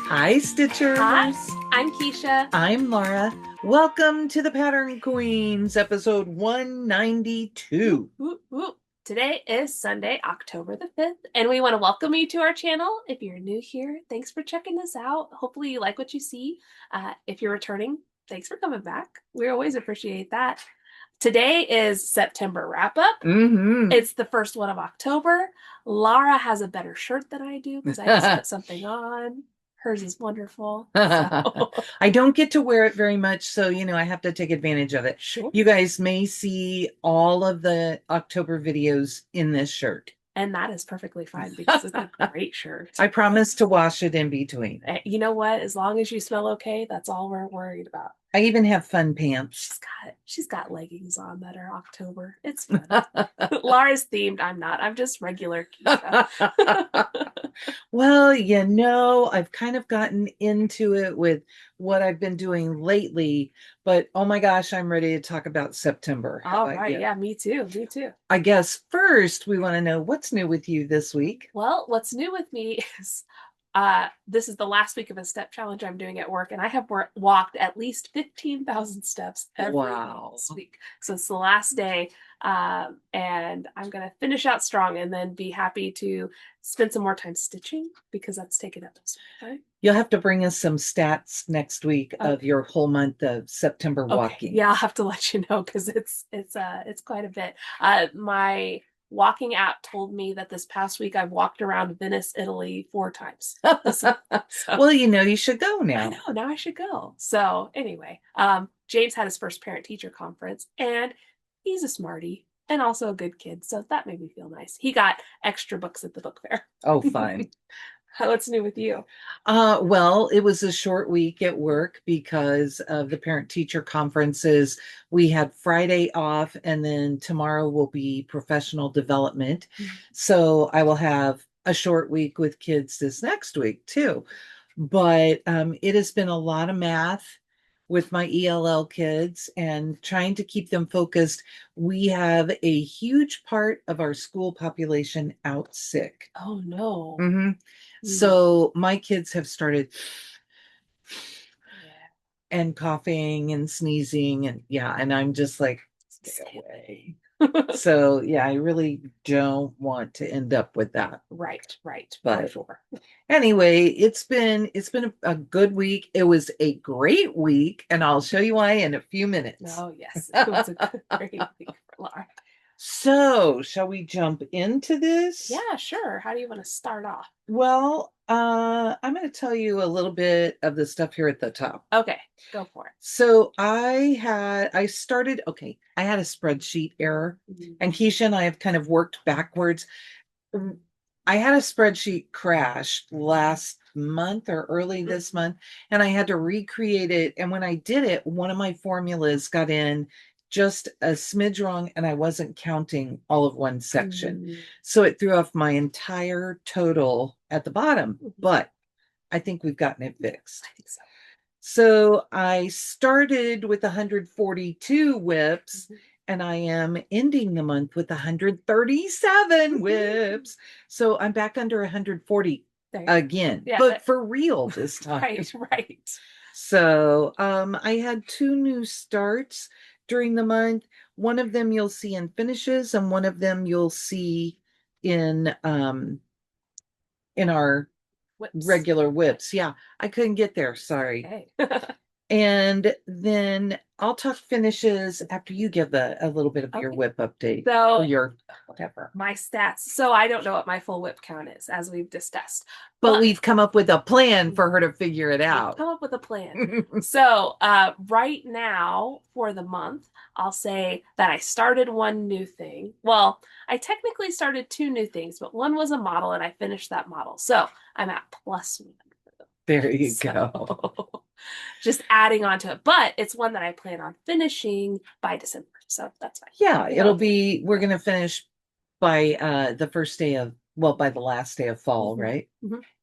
Hi, Stitchers. Hi, I'm Keisha. I'm Laura. Welcome to the Pattern Queens, episode 192. Whoop, whoop. Today is Sunday, October the 5th, and we want to welcome you to our channel. If you're new here, thanks for checking us out. Hopefully you like what you see. If you're returning, thanks for coming back. We always appreciate that. Today is September wrap-up. It's the first one of October. Laura has a better shirt than I do because I just put something on. Hers is wonderful. So. I don't get to wear it very much, so I have to take advantage of it. Sure. You guys may see all of the October videos in this shirt. And that is perfectly fine because it's a great shirt. I promise to wash it in between. You know what? As long as you smell okay, that's all we're worried about. I even have fun pants. She's got leggings on that are October. It's fun. Laura's themed. I'm not. I'm just regular Keisha. Well, I've kind of gotten into it with what I've been doing lately, but oh my gosh, I'm ready to talk about September. All right. Yeah, me too. Me too. I guess first we want to know what's new with you this week. Well, what's new with me is this is the last week of a step challenge I'm doing at work, and I have walked at least 15,000 steps every this week. So it's the last day, and I'm going to finish out strong and then be happy to spend some more time stitching because that's taken up most of my time. You'll have to bring us some stats next week of your whole month of September walking. Yeah, I'll have to let you know because it's quite a bit. My walking app told me that this past week I've walked around Venice, Italy 4 times. Well, you should go now. I know, now I should go. So anyway, James had his first parent-teacher conference, and he's a smarty and also a good kid, so that made me feel nice. He got extra books at the book fair. Oh, fun. What's new with you? Well, it was a short week at work because of the parent-teacher conferences. We had Friday off, and then tomorrow will be professional development. So I will have a short week with kids this next week too. But it has been a lot of math with my ELL kids and trying to keep them focused. We have a huge part of our school population out sick. Oh, no. So my kids have started and coughing and sneezing and I'm just like, stay away. So I really don't want to end up with that. Right. But sure. Anyway, it's been a good week. It was a great week, and I'll show you why in a few minutes. Oh, yes. It was a great week for Laura. So, shall we jump into this? Yeah, sure. How do you want to start off? Well, I'm going to tell you a little bit of the stuff here at the top. Okay, go for it. So I had a spreadsheet error, and Keisha and I have kind of worked backwards. I had a spreadsheet crash last month or early this month, and I had to recreate it. And when I did it, one of my formulas got in just a smidge wrong, and I wasn't counting all of one section. So it threw off my entire total at the bottom, but I think we've gotten it fixed. I think so. So I started with 142 whips, and I am ending the month with 137 whips. So I'm back under 140 again, but for real this time. Right. So I had 2 new starts during the month. One of them you'll see in finishes, and one of them you'll see in our regular whips. Yeah, I couldn't get there. Sorry. Okay. And then I'll talk finishes after you give a little bit of your whip update. So, or your whatever. My stats. So I don't know what my full whip count is, as we've discussed. But we've come up with a plan for her to figure it out. Come up with a plan. So right now, for the month, I'll say that I started 1 new thing. Well, I technically started 2 new things, but one was a model, and I finished that model. So I'm at +1. There you go. Just adding on to it. But it's one that I plan on finishing by December. So that's fine. Yeah, we're going to finish by by the last day of fall, right?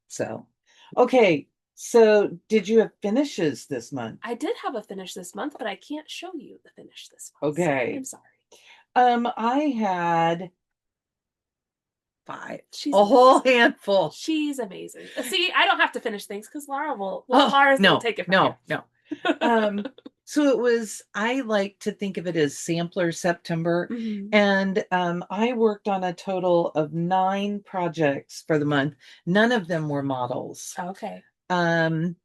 So, okay. So did you have finishes this month? I did have a finish this month, but I can't show you the finish this month. Okay. So I'm sorry. I had 5. She's A whole amazing. handful. She's amazing. See, I don't have to finish things because Laura will. Oh, Laura's no, gonna take it from no, here. no. So it was, I like to think of it as sampler September. Mhm. And I worked on a total of 9 projects for the month. None of them were models. Okay. Um,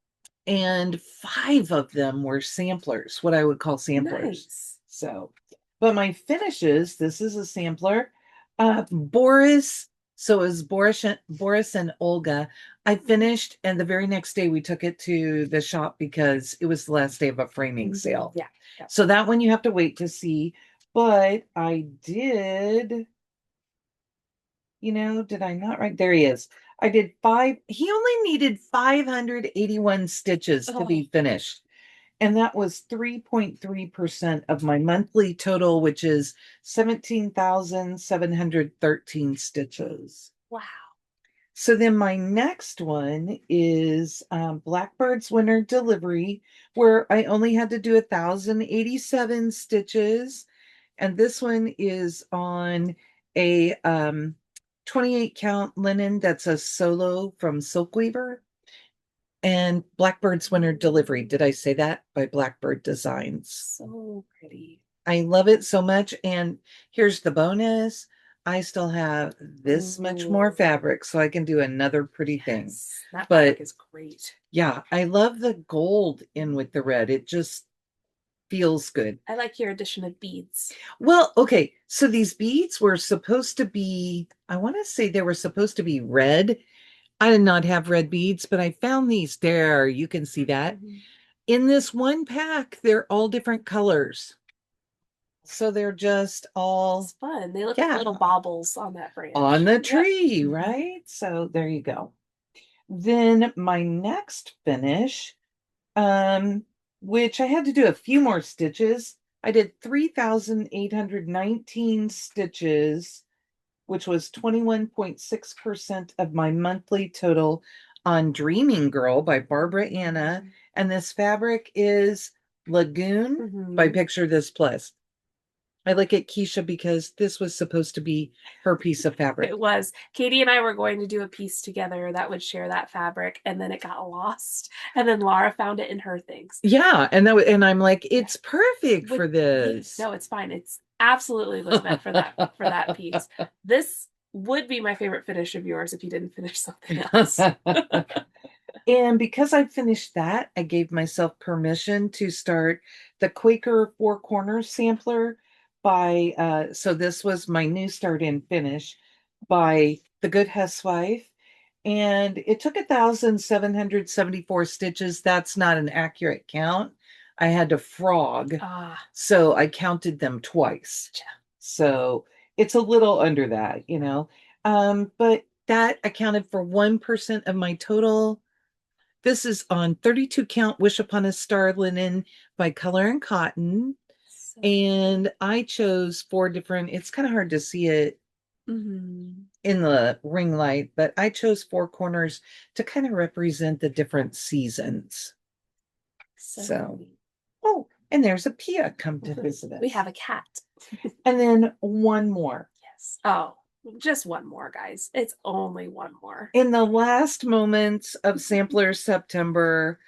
and 5 of them were samplers, what I would call samplers. Nice. So, but my finishes, this is a sampler. Boris, so it was Boris and Olga. I finished, and the very next day we took it to the shop because it was the last day of a framing sale. Yeah. Yeah. So that one you have to wait to see. But I did, did I not write? There he is. I did 5. He only needed 581 stitches to be finished. And that was 3.3% of my monthly total, which is 17,713 stitches. Wow. So then my next one is Blackbird's Winter Delivery, where I only had to do 1,087 stitches. And this one is on a 28 count linen that's a solo from Silkweaver. And Blackbird's Winter Delivery. Did I say that? By Blackbird Designs. So pretty. I love it so much. And here's the bonus. I still have this much more fabric, so I can do another pretty thing. That But fabric is great. yeah, I love the gold in with the red. It just feels good. I like your addition of beads. Well, okay. So these beads were supposed to be, I want to say they were supposed to be red. I did not have red beads, but I found these there. You can see that. In this one pack, they're all different colors. So they're just all It's fun. They look like little baubles on that branch. On the tree, right? So there you go. Then my next finish, which I had to do a few more stitches. I did 3,819 stitches, which was 21.6% of my monthly total on Dreaming Girl by Barbara Anna. And this fabric is Lagoon by Picture This Plus. I like it, Keisha, because this was supposed to be her piece of fabric. It was. Katie and I were going to do a piece together that would share that fabric, and then it got lost. And then Laura found it in her things. Yeah, and I'm like, it's perfect for this. No, it's fine. It's absolutely was meant for that piece. This would be my favorite finish of yours if you didn't finish something else. And because I finished that, I gave myself permission to start the Quaker Four Corners sampler by so this was my new start and finish by The Good Housewife. And it took 1,774 stitches. That's not an accurate count. I had to frog. So I counted them twice. So it's a little under that. But that accounted for 1% of my total. This is on 32 count Wish Upon a Star linen by Color and Cotton. And I chose 4 different, it's kind of hard to see it in the ring light, but I chose 4 corners to kind of represent the different seasons. So, oh, and there's a Pia come to visit us. We have a cat. And then one more. Yes. Oh, just one more, guys. It's only one more. In the last moments of Sampler September,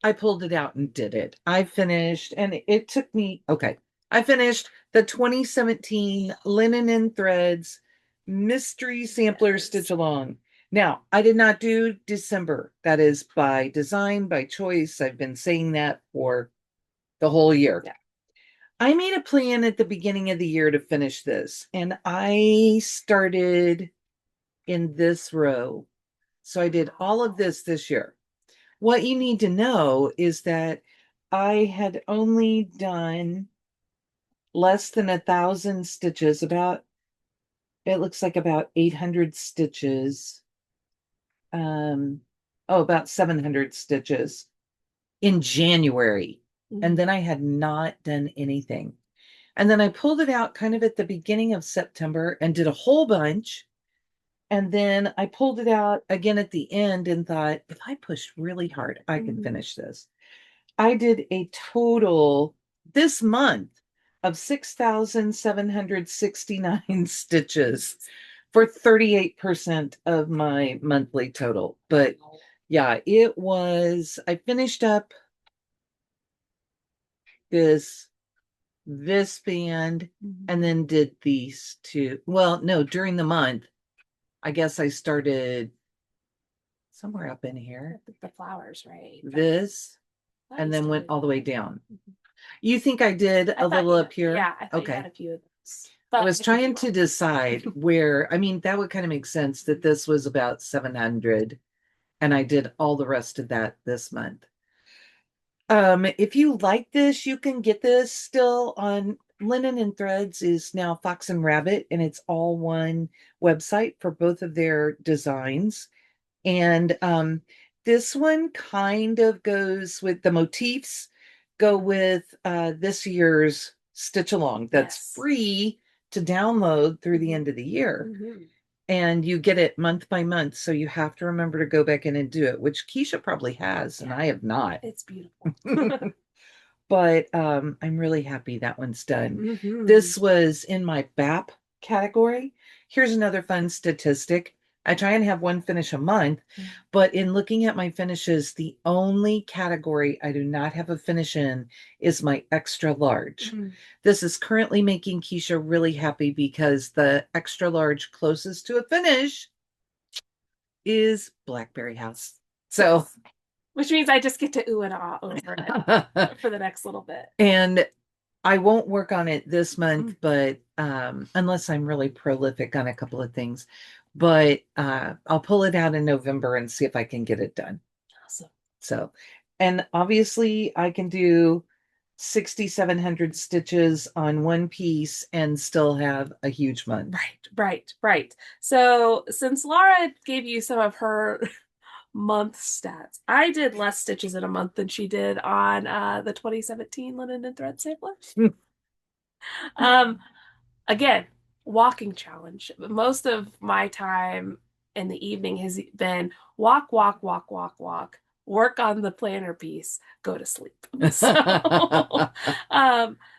I pulled it out and did it. I finished, and it took me, okay. I finished the 2017 Linen and Threads Mystery Sampler Stitch Along. Now, I did not do December. That is by design, by choice. I've been saying that for the whole year. Yeah. I made a plan at the beginning of the year to finish this, and I started in this row. So I did all of this year. What you need to know is that I had only done less than 1,000 stitches, it looks like about 800 stitches. About 700 stitches in January. And then I had not done anything. And then I pulled it out kind of at the beginning of September and did a whole bunch. And then I pulled it out again at the end and thought, if I push really hard, I can finish this. I did a total this month of 6,769 stitches. for 38% of my monthly total. But yeah, it was, I finished up this band and then did these two. Well, no, during the month, I guess I started somewhere up in here. The flowers, right? This, I and you then still went did all the way that. down. You think I did I a thought little you up here? Yeah, I thought you Okay. had a few of those. I But was I think trying you to will. decide where, I mean, that would kind of make sense that this was about 700 and I did all the rest of that this month. If you like this, you can get this still on Linen and Threads is now Fox and Rabbit, and it's all one website for both of their designs. And this one kind of goes with the motifs, go with this year's Stitch Along that's Yes. free to download through the end of the year. And you get it month by month. So you have to remember to go back in and do it, which Keisha probably has, and I have not. It's beautiful. But I'm really happy that one's done. This was in my BAP category. Here's another fun statistic. I try and have one finish a month, but in looking at my finishes, the only category I do not have a finish in is my extra large. This is currently making Keisha really happy because the extra large closest to a finish is Blackberry House. So, which means I just get to ooh and ah over it for the next little bit. And I won't work on it this month, but unless I'm really prolific on a couple of things, but I'll pull it out in November and see if I can get it done. Awesome. So, and obviously I can do 6,700 stitches on one piece and still have a huge month. Right. So since Laura gave you some of her month stats, I did less stitches in a month than she did on the 2017 Linen and Thread sampler. Again, walking challenge. Most of my time in the evening has been walk, work on the planner piece, go to sleep.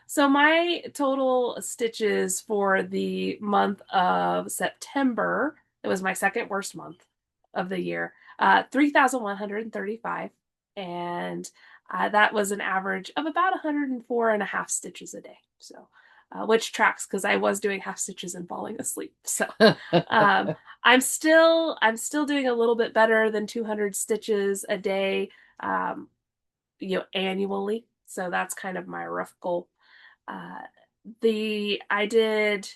So my total stitches for the month of September, it was my second worst month of the year, 3,135. And that was an average of about 104 and a half stitches a day. So which tracks because I was doing half stitches and falling asleep. So I'm still doing a little bit better than 200 stitches a day, annually. So that's kind of my rough goal. I did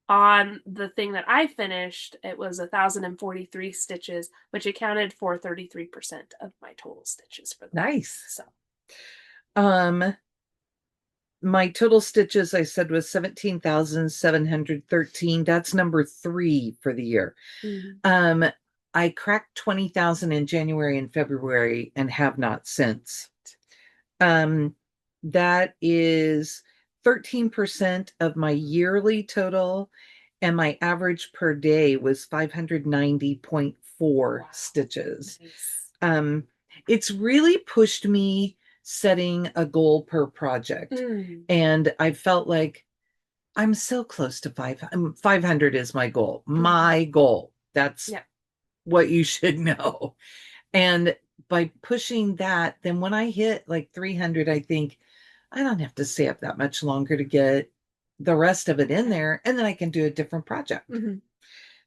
on the thing that I finished, it was 1,043 stitches, which accounted for 33% of my total stitches for the nice. So my total stitches I said was 17,713. That's number 3 for the year. I cracked 20,000 in January and February and have not since. That is 13% of my yearly total, and my average per day was 590.4 stitches. Nice. It's really pushed me setting a goal per project. And I felt like I'm so close to 500 is my goal. My goal. That's what you should know. And by pushing that, then when I hit like 300, I think I don't have to stay up that much longer to get the rest of it in there, and then I can do a different project.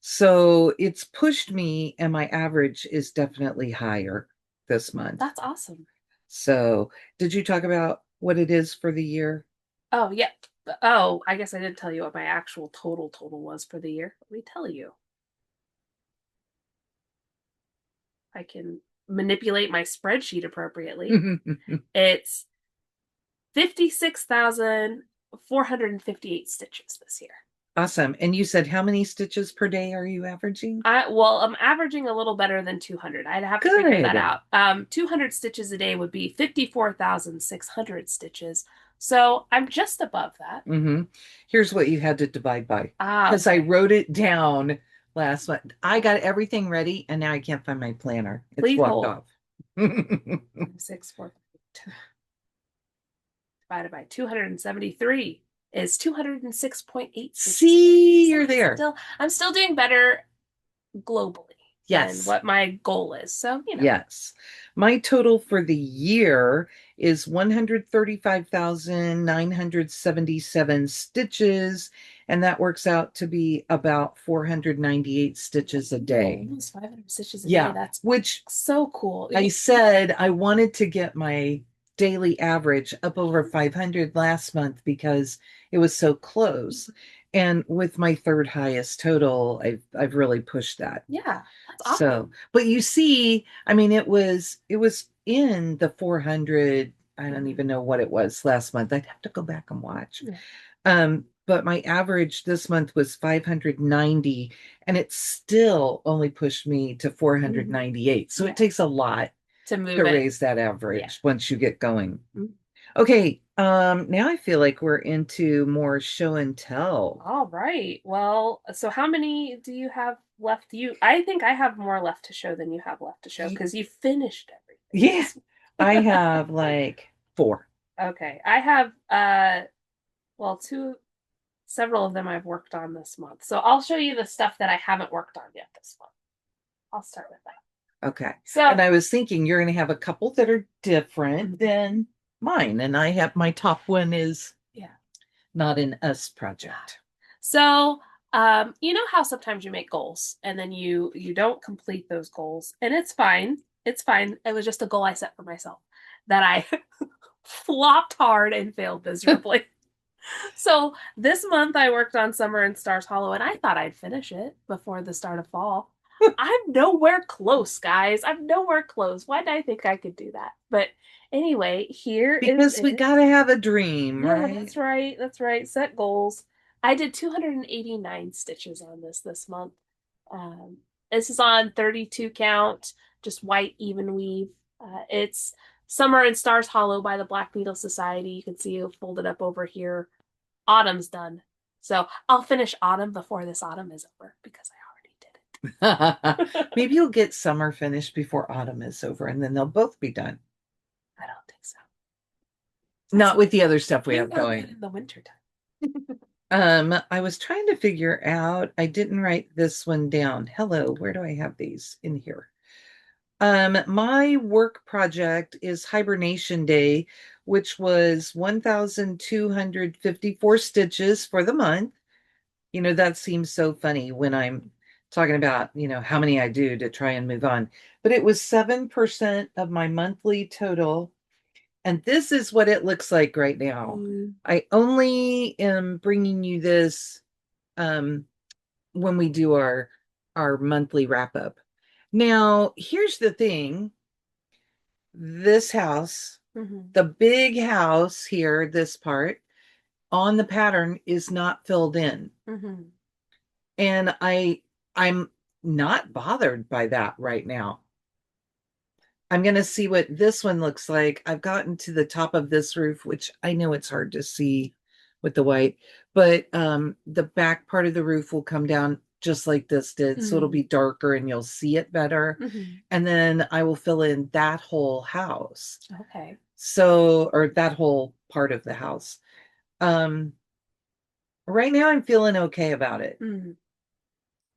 So it's pushed me, and my average is definitely higher this month. That's awesome. So did you talk about what it is for the year? Oh, yeah. Oh, I guess I didn't tell you what my actual total was for the year. Let me tell you. I can manipulate my spreadsheet appropriately. It's 56,458 stitches this year. Awesome. And you said how many stitches per day are you averaging? I'm averaging a little better than 200. I'd have to figure that out. 200 stitches a day would be 54,600 stitches. So I'm just above that. Here's what you had to divide by. Because I wrote it down last month. I got everything ready, and now I can't find my planner. It's Please walked hold. off. 6, 4, divided by 273. is 206.8 stitches. See, So you're there. I'm still doing better globally than Yes. what my goal is. So, Yes. My total for the year is 135,977 stitches, and that works out to be about 498 stitches a day. Almost 500 stitches a day. Yeah, That's which so cool. I said I wanted to get my daily average up over 500 last month because it was so close. And with my third highest total, I've really pushed that. Yeah, that's So, awesome. but you see, I mean, it was in the 400. I don't even know what it was last month. I'd have to go back and watch. Yeah. But my average this month was 590, and it still only pushed me to 498. So Yeah. it takes a lot To move to it. raise that average once you get going. Mhm. Okay, now I feel like we're into more show and tell. All right. Well, so how many do you have left? I think I have more left to show than you have left to show because you finished Yeah, everything. I have like four. Okay. I have well, several of them I've worked on this month. So I'll show you the stuff that I haven't worked on yet this month. I'll start with that. Okay. So, And I was thinking you're going to have a couple that are different than mine. And I have my top one is not an us project. So, you know how sometimes you make goals and then you don't complete those goals, and it's fine. It's fine. It was just a goal I set for myself that I flopped hard and failed miserably. So this month I worked on Summer and Stars Hollow, and I thought I'd finish it before the start of fall. I'm nowhere close, guys. I'm nowhere close. Why did I think I could do that? But anyway, here is Because we it. got to have a dream, Yeah, right? that's right. That's right. Set goals. I did 289 stitches on this month. Um, this is on 32 count, just white even weave. It's Summer and Stars Hollow by the Black Needle Society. You can see it folded up over here. Autumn's done. So I'll finish autumn before this autumn is over because I already did it. Maybe you'll get summer finished before autumn is over, and then they'll both be done. I don't think so. Not with the other stuff we We have want going. that in the winter time. I was trying to figure out, I didn't write this one down. Hello, where do I have these in here? My work project is Hibernation Day, which was 1,254 stitches for the month. You know, that seems so funny when I'm talking about, how many I do to try and move on. But it was 7% of my monthly total. And this is what it looks like right now. I only am bringing you this when we do our monthly wrap up. Now, here's the thing. This house, the big house here, this part on the pattern is not filled in. And I'm not bothered by that right now. I'm going to see what this one looks like. I've gotten to the top of this roof, which I know it's hard to see with the white, but the back part of the roof will come down just like this did. So it'll be darker and you'll see it better. And then I will fill in that whole house. Okay. So, or that whole part of the house. Right now I'm feeling okay about it.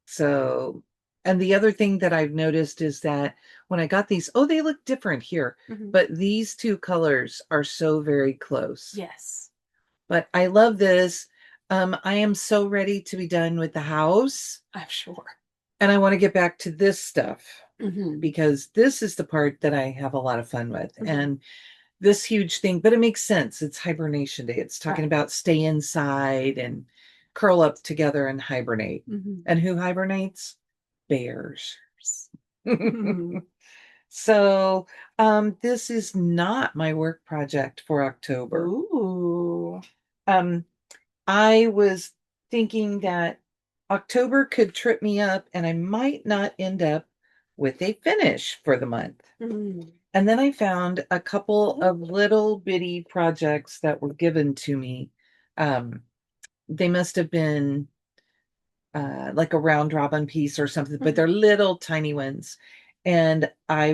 So, and the other thing that I've noticed is that when I got these, they look different here, but these two colors are so very close. Yes. But I love this. I am so ready to be done with the house. I'm sure. And I want to get back to this stuff because this is the part that I have a lot of fun with. And this huge thing, but it makes sense. It's Hibernation Day. It's talking about stay inside and curl up together and hibernate. And who hibernates? Bears. So this is not my work project for October. Ooh. I was thinking that October could trip me up and I might not end up with a finish for the month. And then I found a couple of little bitty projects that were given to me. They must have been like a round robin piece or something, but they're little tiny ones. And I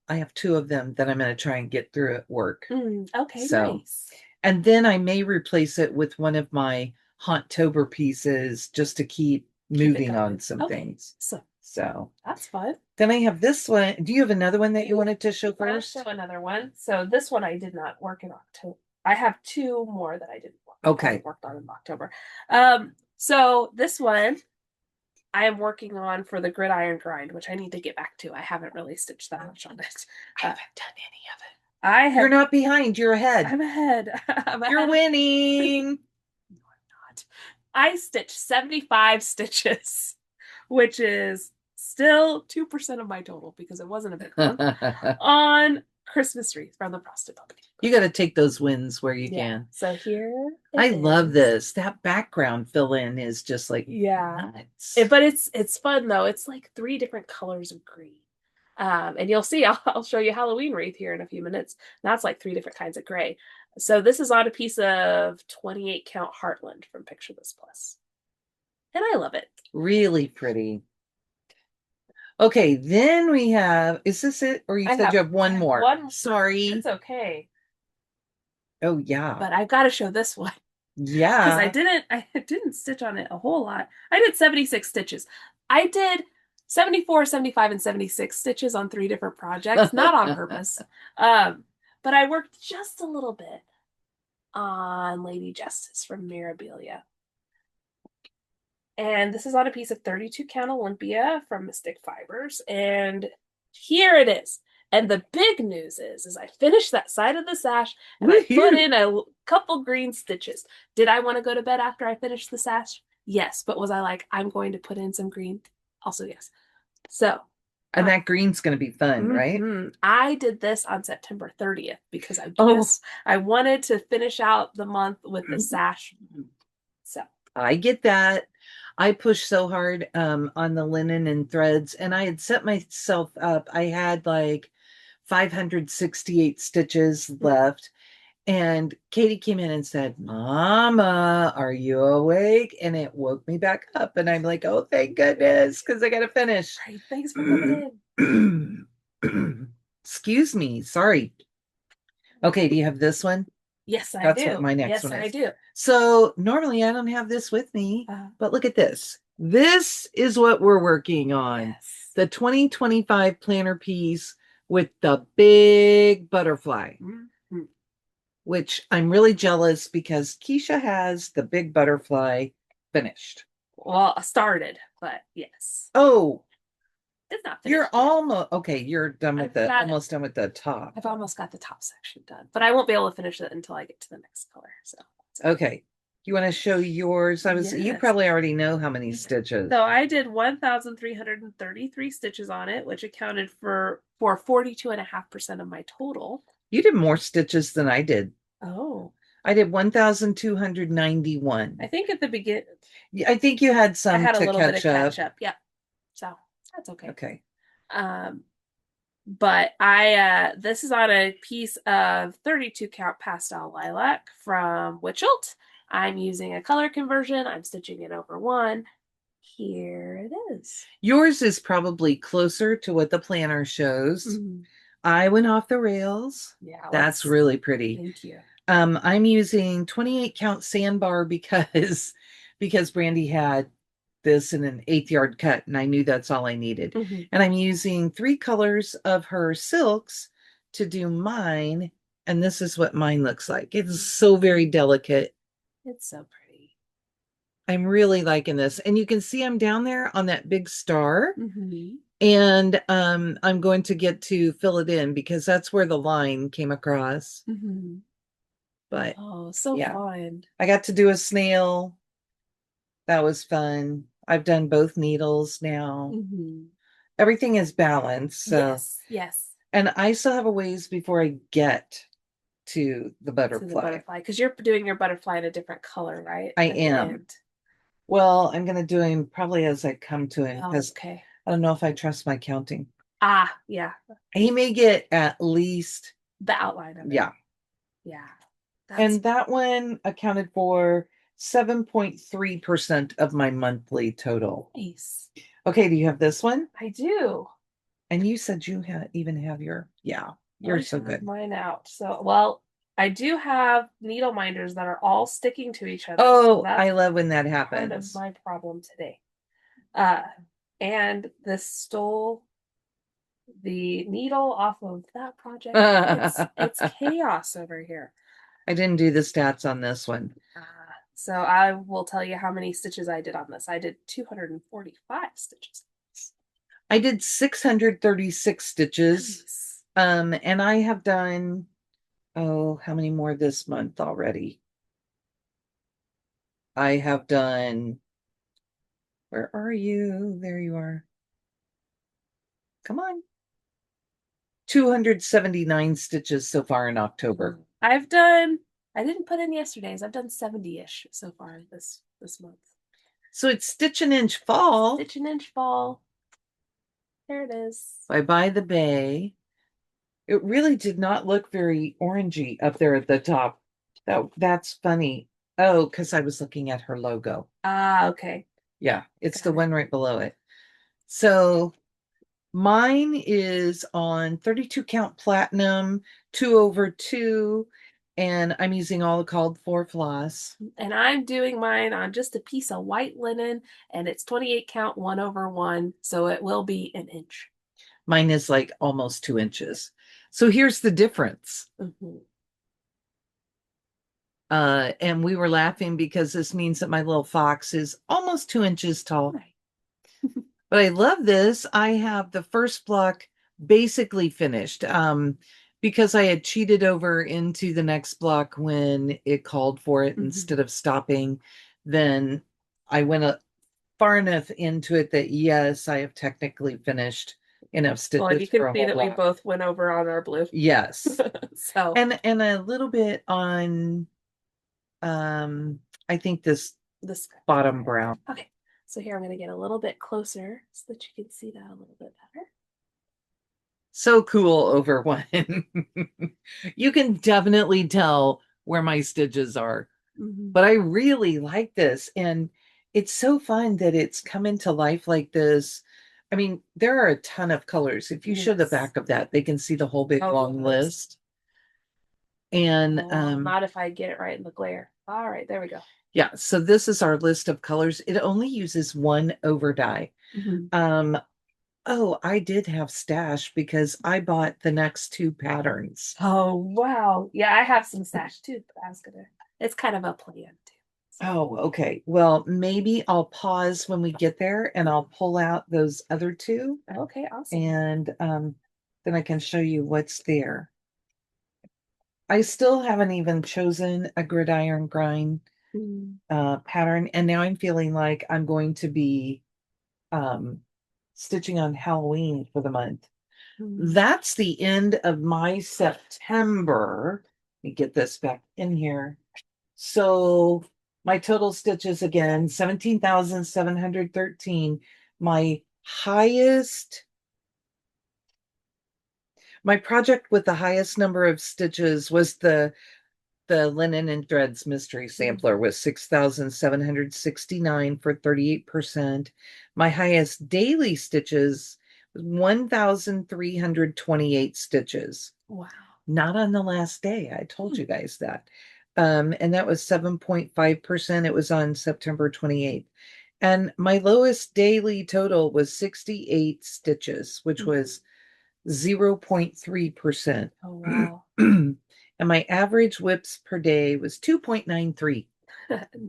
have two of them that I'm going to try and get through at work. Okay, So, nice. And then I may replace it with one of my Hauntober pieces just to keep Keep it moving on going. some Okay. things. So So that's fun. then I have this one. Do you have another one that you wanted to show I'll first? show another one. So this one I did not work in October. I have two more that I didn't work. Okay. Haven't worked on in October. So this one I am working on for the gridiron grind, which I need to get back to. I haven't really stitched that much on it. I haven't done any of it. I have. You're not behind. You're ahead. I'm ahead. You're winning. No, I'm not. I stitched 75 stitches, which is still 2% of my total because it wasn't a big one, on Christmas wreath from the Frosted Pumpkin. You got to take those wins where you can. So here I love this. That background fill in is just like nuts. But it's fun though. It's like 3 different colors of green. And you'll see, I'll show you Halloween wreath here in a few minutes. That's like 3 different kinds of gray. So this is on a piece of 28 count Heartland from Picture This Plus. And I love it. Really pretty. Okay, then we have, is this it? Or you said you have one more? One. Sorry. It's okay. Oh yeah. But I've got to show this one. Yeah. Because I didn't stitch on it a whole lot. I did 76 stitches. I did 74, 75, and 76 stitches on 3 different projects, not on purpose. But I worked just a little bit on Lady Justice from Mirabilia. And this is on a piece of 32 count Olympia from Mystic Fibers. And here it is. And the big news is I finished that side of the sash and I put in a couple green stitches. Did I want to go to bed after I finished the sash? Yes. But was I like, I'm going to put in some green? Also, yes. So. And that green's going to be fun, right? I did this on September 30th because I wanted to finish out the month with the sash. So. I get that. I pushed so hard on the linen and threads, and I had set myself up. I had like 568 stitches left. And Katie came in and said, Mama, are you awake? And it woke me back up. And I'm like, oh, thank goodness, because I got to finish. Right, thanks for coming in. Excuse me. Sorry. Okay, do you have this one? Yes, I do. That's what my next one is. Yes, I do. So normally I don't have this with me, but look at this. This is what we're working on. Yes. The 2025 planner piece with the big butterfly, which I'm really jealous because Keisha has the big butterfly finished. Well, I started, but yes. Oh, it's not finished. You're almost okay. You're done with almost done with the top. I've almost got the top section done, but I won't be able to finish it until I get to the next color. So okay. You want to show yours? You probably already know how many stitches. So I did 1,333 stitches on it, which accounted for 42.5% of my total. You did more stitches than I did. Oh. I did 1,291. I think at the beginning. I think you had some. I had a little bit of catch up. Yeah. So that's okay. Okay. But this is on a piece of 32 count pastel lilac from Witchelt. I'm using a color conversion. I'm stitching it over 1. Here it is. Yours is probably closer to what the planner shows. I went off the rails. Yeah. That's really pretty. Thank you. I'm using 28 count sandbar because Brandy had this in an 1/8 yard cut and I knew that's all I needed. And I'm using 3 colors of her silks to do mine. And this is what mine looks like. It's so very delicate. It's so pretty. I'm really liking this. And you can see I'm down there on that big star. And I'm going to get to fill it in because that's where the line came across. But so fun. I got to do a snail. That was fun. I've done both needles now. Everything is balanced. So yes. And I still have a ways before I get to the butterfly. Because you're doing your butterfly in a different color, right? I am. Well, I'm going to do him probably as I come to him because I don't know if I trust my counting. Yeah. He may get at least the outline of it. Yeah. And that one accounted for 7.3% of my monthly total. Nice. Okay, do you have this one? I do. And you said you even have your, you're so good. Mine out. So, well, I do have needle minders that are all sticking to each other. So Oh, I that's love when that part of happens. my problem today. Uh, and this stole the needle off of that project. It's I chaos over here. didn't do the stats on this one. Uh, so I will tell you how many stitches I did on this. I did 245 stitches. I did 636 stitches. Nice. And I have done, oh, how many more this month already? I have done, where are you? There you are. Come on. 279 stitches so far in October. I didn't put in yesterday's. I've done 70-ish so far this month. So it's Stitch an Inch Fall Stitch an Inch Fall. There it is. by the Bay. It really did not look very orangey up there at the top. That's funny. Oh, because I was looking at her logo. Ah, okay. Yeah, it's the Got it. one right below it. So mine is on 32 count platinum, 2/2, and I'm using all the called for floss. And I'm doing mine on just a piece of white linen, and it's 28 count 1/1, so it will be an inch. Mine is like almost 2 inches. So here's the difference. Mhm. And we were laughing because this means that my little fox is almost 2 inches tall. Right. But I love this. I have the first block basically finished. Because I had cheated over into the next block when it called for it instead of stopping, then I went far enough into it that yes, I have technically finished enough Well, and you stitches can for a see whole that we block. both went over on our blue. Yes. So, And a little bit on I think this this bottom brown. okay. So here I'm going to get a little bit closer so that you can see that a little bit better. So cool over one. You can definitely tell where my stitches are, but I really like this. And it's so fun that it's come into life like this. I mean, there are a ton of colors. If you show the Yes. back of that, they can see the whole big Oh, long yes. list. And not if I get it right in the glare. All right, there we go. yeah, so this is our list of colors. It only uses one over dye. Oh, I did have stash because I bought the next two patterns. Oh, wow. Yeah, I have some stash too, but it's kind of a plan too. Oh, okay. Well, maybe I'll pause when we get there and I'll pull out those other two Okay, awesome. and then I can show you what's there. I still haven't even chosen a gridiron grind pattern, and now I'm feeling like I'm going to be um, stitching on Halloween for the month. That's the end of my September. Let me get this back in here. So my total stitches again, 17,713. My highest, my project with the highest number of stitches was the linen and threads mystery sampler was 6,769 for 38%. My highest daily stitches was 1,328 stitches. Wow. Not on the last day. I told you guys that. And that was 7.5%. It was on September 28th. And my lowest daily total was 68 stitches, which was 0.3%. Oh, wow. And my average whips per day was 2.93.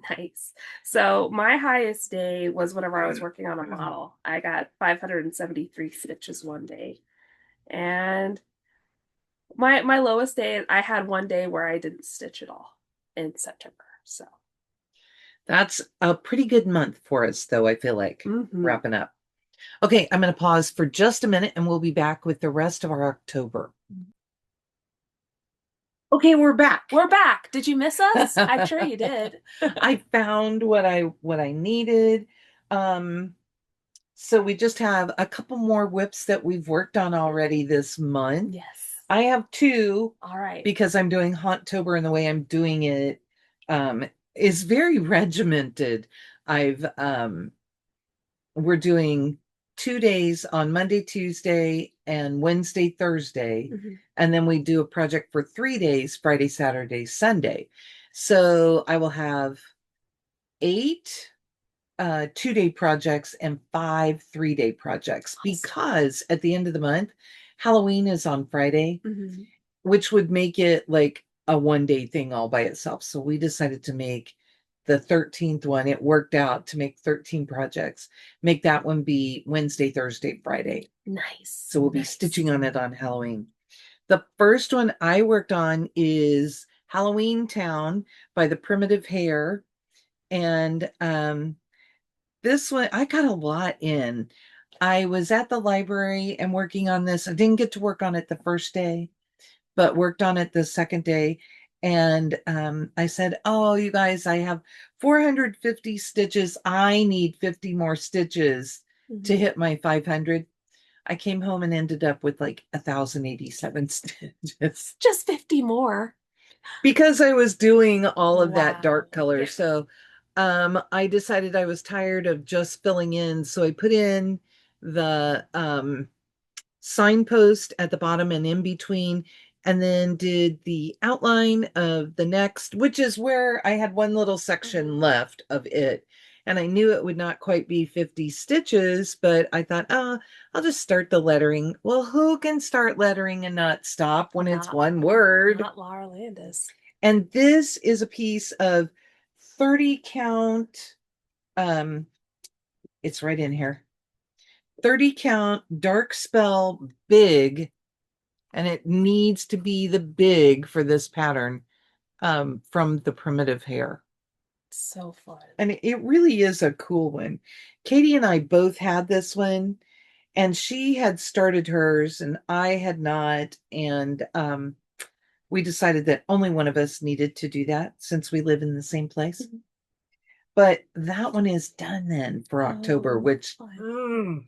Nice. So my highest day was whenever I was working on a model. I got 573 stitches one day. And my lowest day, I had one day where I didn't stitch at all in September. So That's a pretty good month for us, though, I feel like, wrapping up. Okay, I'm going to pause for just a minute and we'll be back with the rest of our October. Okay, we're back. We're back. Did you miss us? I'm sure you did. I found what I needed. So we just have a couple more whips that we've worked on already this month. Yes. I have two. All right. Because I'm doing Hauntober and the way I'm doing it is very regimented. We're doing 2 days on Monday, Tuesday, and Wednesday, Thursday. Mhm. And then we do a project for 3 days, Friday, Saturday, Sunday. So I will have 8 2-day projects and 5 3-day projects Awesome. because at the end of the month, Halloween is on Friday, Mhm. which would make it like a 1-day thing all by itself. So we decided to make the 13th one. It worked out to make 13 projects, make that one be Wednesday, Thursday, Friday. Nice. So we'll be stitching on it on Halloween. The first one I worked on is Halloween Town by the Primitive Hare. And this one, I got a lot in. I was at the library and working on this. I didn't get to work on it the first day, but worked on it the second day. And I said, oh, you guys, I have 450 stitches. I need 50 more stitches to Mhm. hit my 500. I came home and ended up with like 1,087 stitches Just 50 more. because I was doing all of that dark Wow. color. Yeah. So I decided I was tired of just filling in. So I put in the signpost at the bottom and in between, and then did the outline of the next, which is where I had one little section left of it. And I knew it would not quite be 50 stitches, but I thought, oh, I'll just start the lettering. Well, who can start lettering and not stop when it's one word? Not Laura Landis. And this is a piece of 30 count. It's right in here. 30 count dark spell big, and it needs to be the big for this pattern from the Primitive Hare. So fun. And it really is a cool one. Katie and I both had this one, and she had started hers and I had not. And we decided that only one of us needed to do that since we live in the same place. Mhm. But that one is done then for October, Oh, which fun.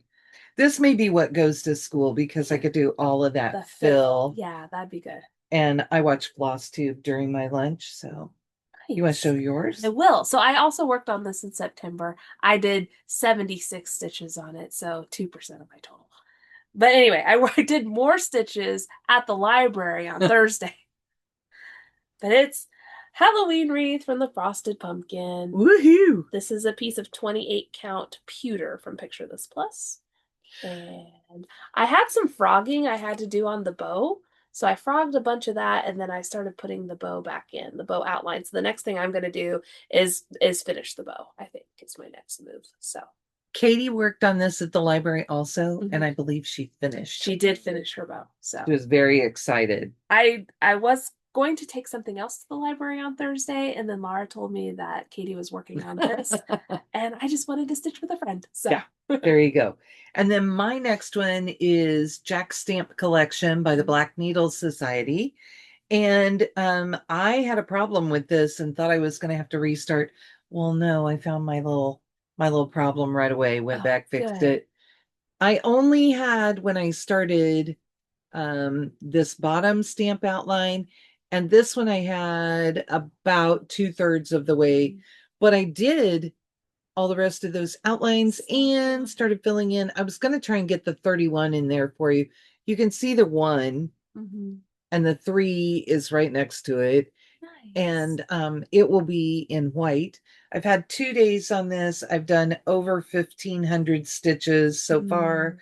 this may be what goes to school because I could do all of that The fill. Yeah, that'd be good. And I watch Flosstube during my lunch. So you want to show Nice. yours? I will. So I also worked on this in September. I did 76 stitches on it, so 2% of my total. But anyway, I did more stitches at the library on Thursday. But it's Halloween wreath from the Frosted Pumpkin. Woohoo! This is a piece of 28 count pewter from Picture This Plus. And I had some frogging I had to do on the bow. So I frogged a bunch of that, and then I started putting the bow back in, the bow outline. So the next thing I'm going to do is finish the bow. I think is my next move. So Katie worked on this at the library also, and I believe she finished. she did finish her bow. So She was very excited. I was going to take something else to the library on Thursday, and then Laura told me that Katie was working on this, and I just wanted to stitch with a friend. So yeah, there you go. And then my next one is Jack's Stamp Collection by the Black Needle Society. And I had a problem with this and thought I was going to have to restart. Well, no, I found my little problem right away, went back, fixed it. I only had when I started this bottom stamp outline, and this one I had about 2/3 of the way, but I did all the rest of those outlines and started filling in. I was going to try and get the 31 in there for you. You can see the 1 and the 3 is right next to it. Nice. And it will be in white. I've had 2 days on this. I've done over 1,500 stitches so far.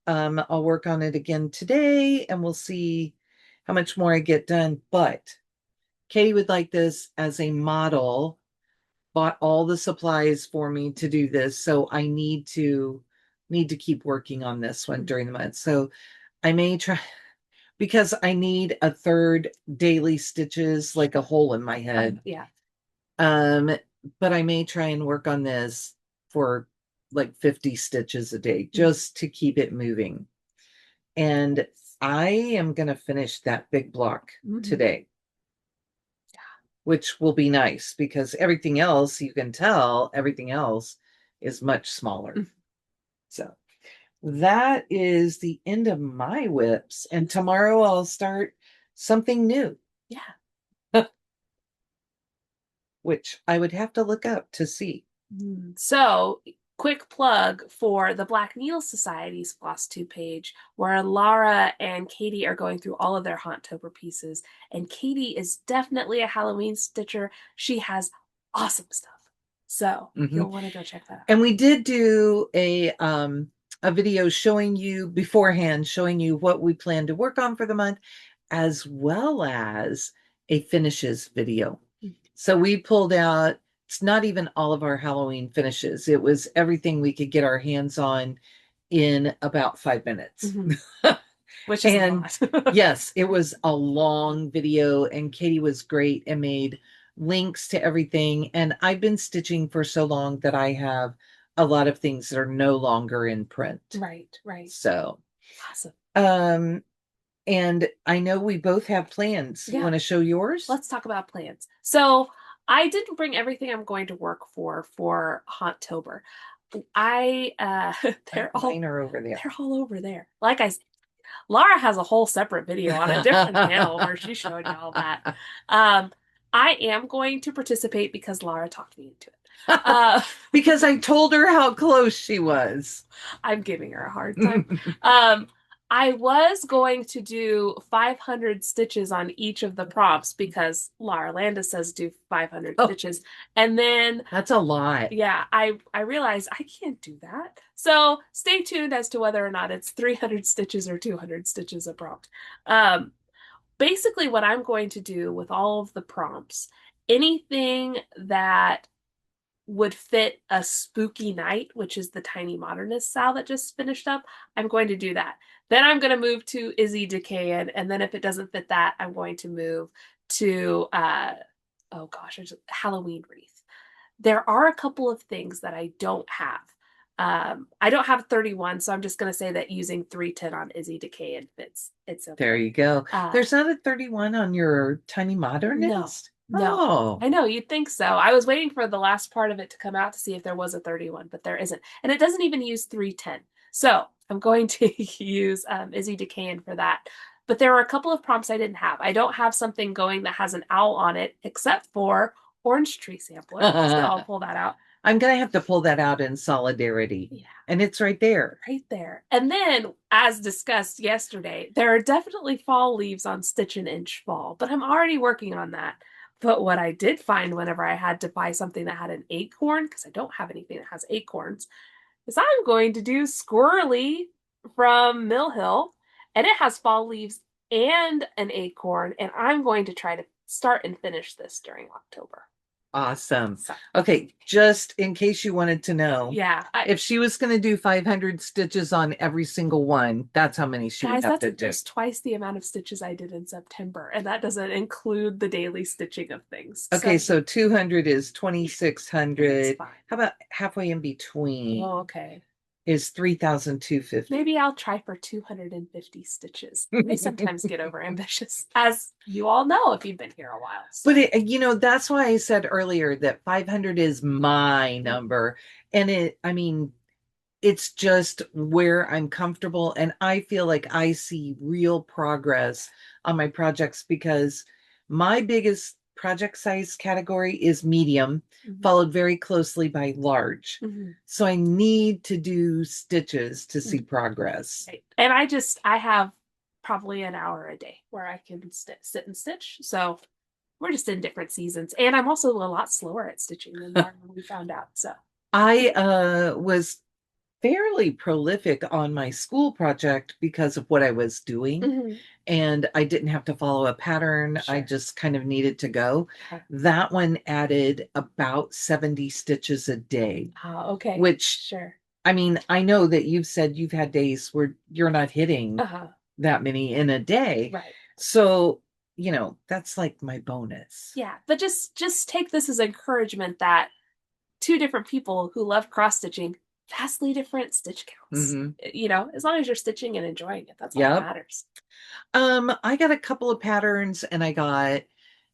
I'll work on it again today and we'll see how much more I get done. But Katie would like this as a model, bought all the supplies for me to do this. So I need to keep working on this one during the month. So I may try because I need a third daily stitches, like a hole in my head. Yeah. But I may try and work on this for like 50 stitches a day just to keep it moving. And I am going to finish that big block today, which will be nice because everything else, you can tell, everything else is much smaller. So that is the end of my whips. And tomorrow I'll start something new. Yeah. Which I would have to look up to see. So quick plug for the Black Needle Society's Flosstube page, where Lara and Katie are going through all of their Hauntober pieces. And Katie is definitely a Halloween stitcher. She has awesome stuff. So you'll want to go check that out. And we did do a video showing you beforehand, showing you what we plan to work on for the month, as well as a finishes video. So we pulled out, it's not even all of our Halloween finishes. It was everything we could get our hands on in about 5 minutes. Which is a lot. Yes, it was a long video, and Katie was great and made links to everything. And I've been stitching for so long that I have a lot of things that are no longer in print. Right, right. So awesome. And I know we both have plans. You want to show yours? Let's talk about plans. So I didn't bring everything I'm going to work for Hauntober. They're all over there. They're all over there. Like I said, Lara has a whole separate video on a different channel where she showed you all that. I am going to participate because Lara talked me into it. Because I told her how close she was. I'm giving her a hard time. I was going to do 500 stitches on each of the prompts because Lara Landis says do 500 stitches. And then that's a lot. Yeah, I realized I can't do that. So stay tuned as to whether or not it's 300 stitches or 200 stitches a prompt. Basically what I'm going to do with all of the prompts, anything that would fit a spooky night, which is the Tiny Modernist Sal that just finished up, I'm going to do that. Then I'm going to move to Izzy Decayan, and then if it doesn't fit that, I'm going to move to Halloween Wreath. There are a couple of things that I don't have. I don't have 31, so I'm just going to say that using 310 on Izzy Decayan fits. It's okay. There you go. There's not a 31 on your Tiny Modernist? No, I know, you'd think so. I was waiting for the last part of it to come out to see if there was a 31, but there isn't. And it doesn't even use 310. So I'm going to use Izzy Decayan for that. But there were a couple of prompts I didn't have. I don't have something going that has an owl on it, except for Orange Tree Sampler. So I'll pull that out. I'm going to have to pull that out in solidarity. Yeah. And it's right there. Right there. And then, as discussed yesterday, there are definitely fall leaves on Stitch and Inch Fall, but I'm already working on that. But what I did find whenever I had to buy something that had an acorn, because I don't have anything that has acorns, is I'm going to do Squirrely from Mill Hill, and it has fall leaves and an acorn, and I'm going to try to start and finish this during October. Awesome. Okay, just in case you wanted to know, if she was going to do 500 stitches on every single one, that's how many she would have to do. That's twice the amount of stitches I did in September, and that doesn't include the daily stitching of things. Okay, so 200 is 2,600. How about halfway in between? Oh, okay. Is 3,250. Maybe I'll try for 250 stitches. I sometimes get over ambitious, as you all know if you've been here a while. So. But that's why I said earlier that 500 is my number, and it's just where I'm comfortable, and I feel like I see real progress on my projects because my biggest project size category is medium, followed very closely by large. So I need to do stitches to see progress. Right. And I have probably an hour a day where I can sit and stitch. So we're just in different seasons. And I'm also a lot slower at stitching than we found out. So I was fairly prolific on my school project because of what I was doing. And I didn't have to follow a pattern. Sure. I just kind of needed to go. Okay. That one added about 70 stitches a day. Oh, okay. Which, sure. I know that you've said you've had days where you're not hitting that many in a day. Right. So, that's like my bonus. Yeah. But just take this as encouragement that two different people who love cross-stitching, vastly different stitch counts. As long as you're stitching and enjoying it, that's all that matters. I got a couple of patterns, and I got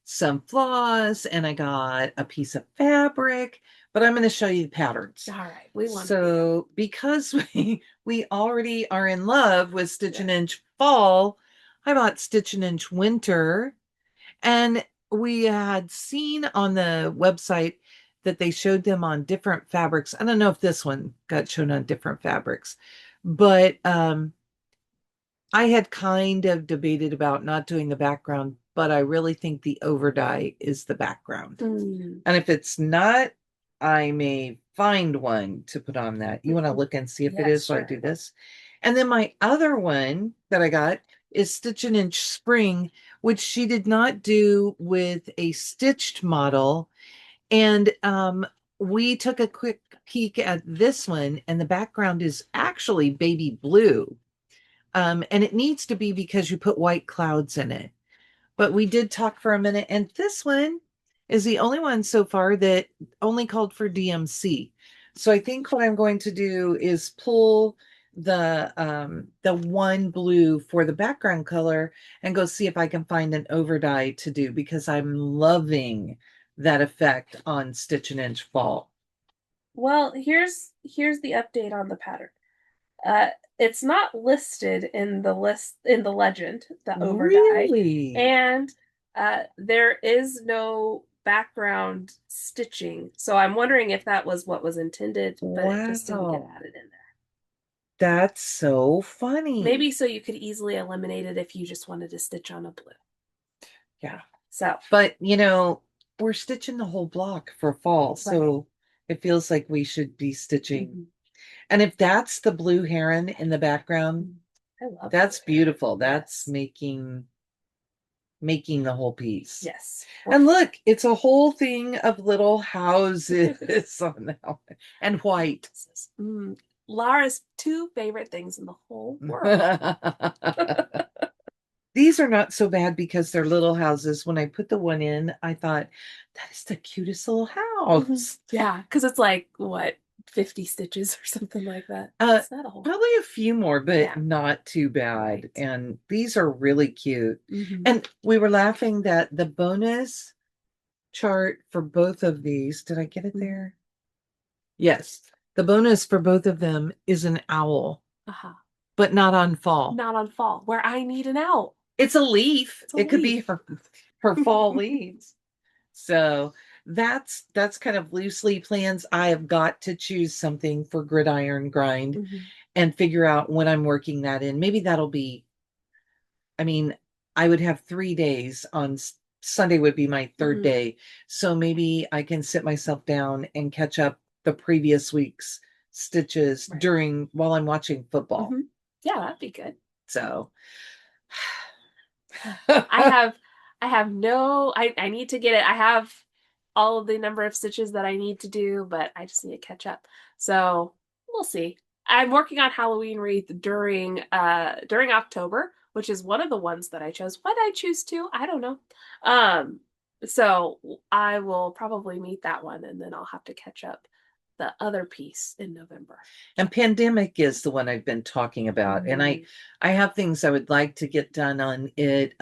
some floss, and I got a piece of fabric, but I'm going to show you the patterns. All right. So because we already are in love with Stitch and Inch Fall, I bought Stitch and Inch Winter, and we had seen on the website that they showed them on different fabrics. I don't know if this one got shown on different fabrics, but I had kind of debated about not doing the background, but I really think the overdye is the background. Mm. And if it's not, I may find one to put on that. You want to look and see if it Yes, is while I sure. do this. And then my other one that I got is Stitch an Inch Spring, which she did not do with a stitched model. And we took a quick peek at this one, and the background is actually baby blue. And it needs to be because you put white clouds in it. But we did talk for a minute, and this one is the only one so far that only called for DMC. So I think what I'm going to do is pull the one blue for the background color and go see if I can find an overdye to do, because I'm loving that effect on Stitch an Inch Fall. Well, here's the update on the pattern. It's not listed in the legend, the overdye, Really? and there is no background stitching. So I'm wondering if that was what was intended, but it just didn't get Wow. added in there. That's so funny. Maybe so you could easily eliminate it if you just wanted to stitch on a blue. Yeah. So, But we're stitching the whole block for fall, so it feels like we should be stitching. And if that's the blue heron in the background, I love that's blue heron. beautiful. That's Yes. making the whole piece. Yes. And look, it's a whole thing of little houses on that one, and white. Lara's two favorite things in the whole world. These are not so bad because they're little houses. When I put the one in, I thought, that is the cutest little house. Yeah, because it's like, what, 50 stitches or something like that? It's not a whole. Probably a few more, but Yeah. not too bad. Right. And these are really cute. And we were laughing that the bonus chart for both of these, did I get it there? Yes. The bonus for both of them is an owl, but not on fall. Not on fall, where I need an owl. It's a leaf. It's a It could be leaf. her fall leaves. So that's kind of loosely plans. I have got to choose something for gridiron grind and figure out when I'm working that in. Maybe that'll be, I mean, I would have 3 days. On Sunday would be my third day. So maybe I can sit myself down and catch up the previous week's stitches while I'm watching football. Yeah, that'd be good. So I need to get it. I have all of the number of stitches that I need to do, but I just need to catch up. So we'll see. I'm working on Halloween wreath during October, which is one of the ones that I chose. Why did I choose two? I don't know. So I will probably meet that one, and then I'll have to catch up the other piece in November. And Pandemic is the one I've been talking about. And I have things I would like to get done on it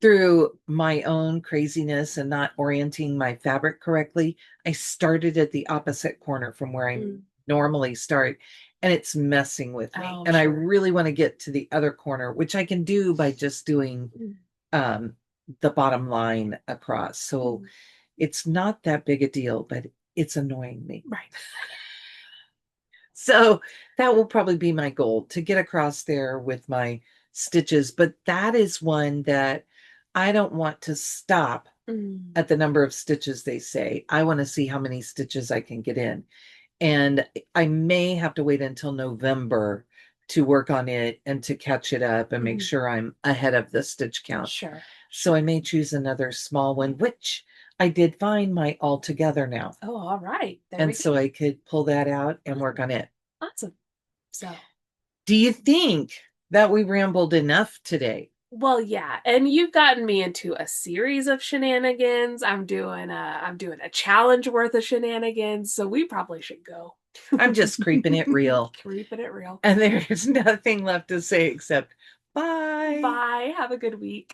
through my own craziness and not orienting my fabric correctly. I started at the opposite corner from where I normally start, and it's messing with me. And I really want to get to the other corner, which I can do by just doing the bottom line across. So it's not that big a deal, but it's annoying me. Right. So that will probably be my goal, to get across there with my stitches. But that is one that I don't want to stop at the number of stitches they say. I want to see how many stitches I can get in. And I may have to wait until November to work on it and to catch it up and make sure I'm ahead of the stitch count. So I may choose another small one, which I did find my all together now. Oh, all right. And so I could pull that out and work on it. Awesome. So, do you think that we rambled enough today? Well, yeah, and you've gotten me into a series of shenanigans. I'm doing a challenge worth of shenanigans, so we probably should go. I'm just creeping it real. Creeping it real. And there's nothing left to say except bye. Bye. Have a good week.